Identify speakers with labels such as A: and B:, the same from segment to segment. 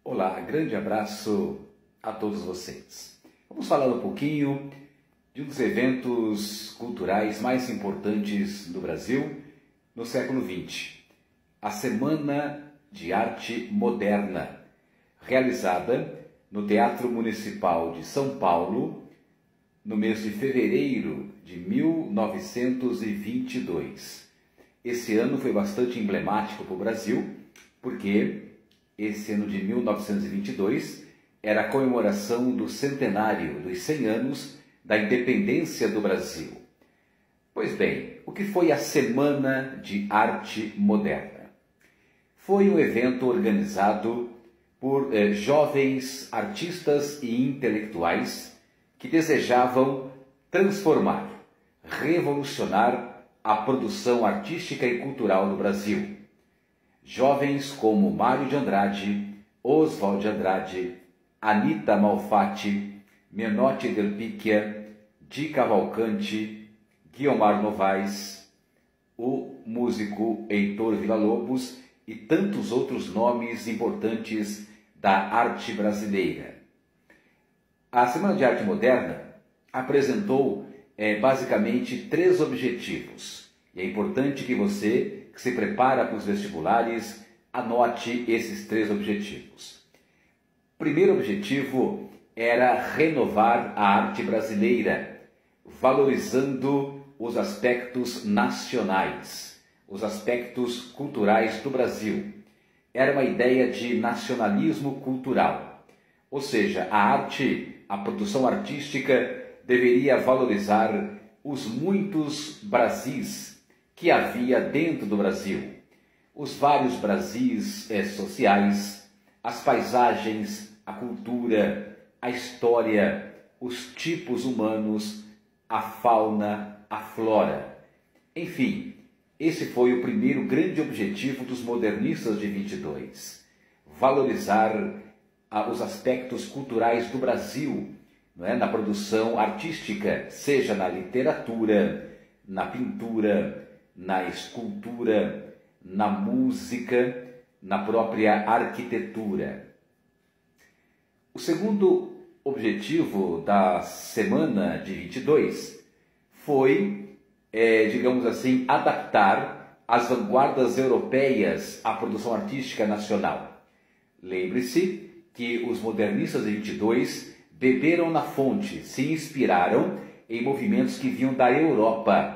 A: Olá, grande abraço a todos vocês. Vamos falar um pouquinho de um dos eventos culturais mais importantes do Brasil no século XX, a Semana de Arte Moderna, realizada no Teatro Municipal de São Paulo no mês de fevereiro de 1922. Esse ano foi bastante emblemático para o Brasil, porque esse ano de 1922 era a comemoração do centenário dos 100 anos da independência do Brasil. Pois bem, o que foi a Semana de Arte Moderna? Foi um evento organizado por jovens artistas e intelectuais que desejavam transformar, revolucionar a produção artística e cultural do Brasil. Jovens como Mário de Andrade, Oswald de Andrade, Anita Malfatti, Menotti del Picchia, Di Cavalcanti, Guiomar Novaes, o músico Heitor Villa-Lobos e tantos outros nomes importantes da arte brasileira. A Semana de Arte Moderna apresentou basicamente 3 objetivos. E é importante que você, que se prepara para os vestibulares, anote esses 3 objetivos. O primeiro objetivo era renovar a arte brasileira, valorizando os aspectos nacionais, os aspectos culturais do Brasil. Era uma ideia de nacionalismo cultural, ou seja, a arte, a produção artística deveria valorizar os muitos Brasis que havia dentro do Brasil, os vários Brasis sociais, as paisagens, a cultura, a história, os tipos humanos, a fauna, a flora. Enfim, esse foi o primeiro grande objetivo dos modernistas de 22, valorizar os aspectos culturais do Brasil, na produção artística, seja na literatura, na pintura, na escultura, na música, na própria arquitetura. O segundo objetivo da Semana de 22 foi, digamos assim, adaptar as vanguardas europeias à produção artística nacional. Lembre-se que os modernistas de 22 beberam na fonte, se inspiraram em movimentos que vinham da Europa,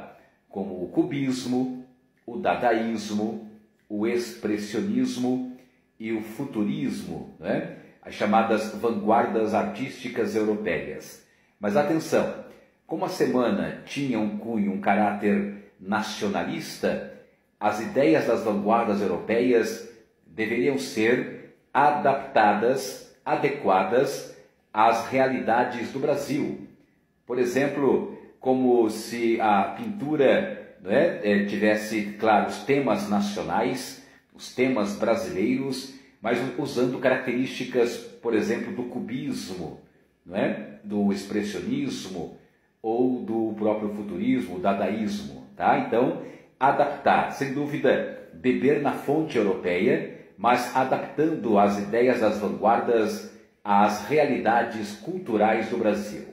A: como o cubismo, o dadaísmo, o expressionismo e o futurismo, as chamadas vanguardas artísticas europeias. Mas atenção, como a semana tinha um cunho, um caráter nacionalista, as ideias das vanguardas europeias deveriam ser adaptadas, adequadas às realidades do Brasil. Por exemplo, como se a pintura tivesse, claro, os temas nacionais, os temas brasileiros, mas usando características, por exemplo, do cubismo, do expressionismo ou do próprio futurismo, dadaísmo. Tá? Então, adaptar, sem dúvida, beber na fonte europeia, mas adaptando as ideias das vanguardas às realidades culturais do Brasil.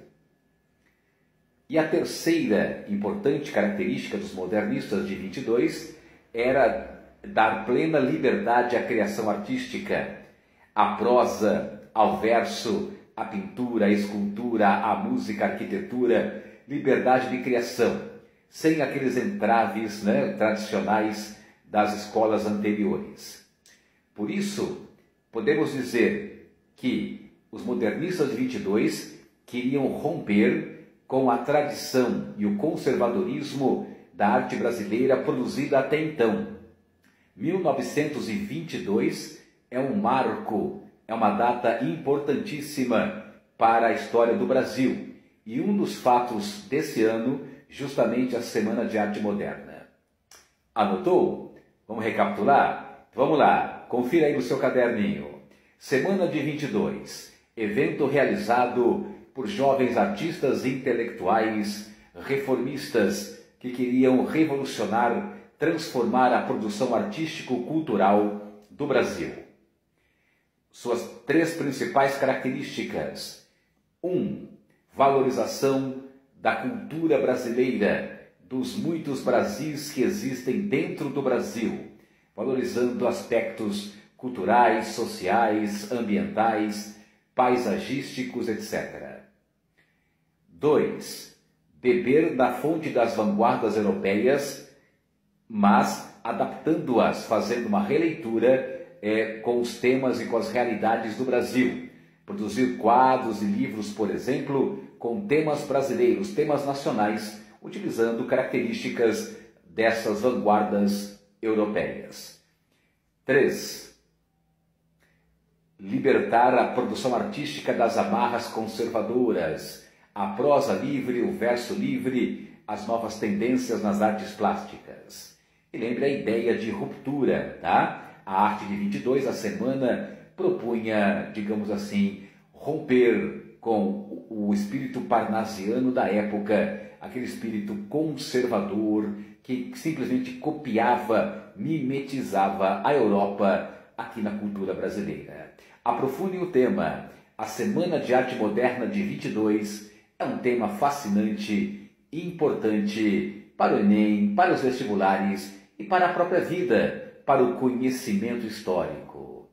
A: E a terceira importante característica dos modernistas de 22 era dar plena liberdade à criação artística, à prosa, ao verso, à pintura, à escultura, à música, à arquitetura, liberdade de criação, sem aqueles entraves tradicionais das escolas anteriores. Por isso, podemos dizer que os modernistas de 22 queriam romper com a tradição e o conservadorismo da arte brasileira produzida até então. 1922 é um marco, é uma data importantíssima para a história do Brasil e um dos fatos desse ano, justamente a Semana de Arte Moderna. Anotou? Vamos recapitular? Vamos lá, confira aí no seu caderninho. Semana de 22, evento realizado por jovens artistas intelectuais, reformistas, que queriam revolucionar, transformar a produção artístico-cultural do Brasil. suas 3 principais características. 1. Valorização da cultura brasileira, dos muitos Brasis que existem dentro do Brasil, valorizando aspectos culturais, sociais, ambientais, paisagísticos, etc. 2. Beber da fonte das vanguardas europeias, mas adaptando-as, fazendo uma releitura com os temas e com as realidades do Brasil. Produzir quadros e livros, por exemplo, com temas brasileiros, temas nacionais, utilizando características dessas vanguardas europeias. 3. Libertar a produção artística das amarras conservadoras, a prosa livre, o verso livre, as novas tendências nas artes plásticas. E lembre a ideia de ruptura, tá? A Arte de 22, a semana, propunha, digamos assim, romper com o espírito parnasiano da época, aquele espírito conservador que simplesmente copiava, mimetizava a Europa aqui na cultura brasileira. Aprofundem o tema. A Semana de Arte Moderna de 22 é um tema fascinante e importante para o Enem, para os vestibulares e para a própria vida, para o conhecimento histórico.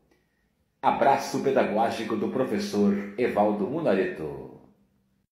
A: Abraço pedagógico do professor Evaldo Munareto.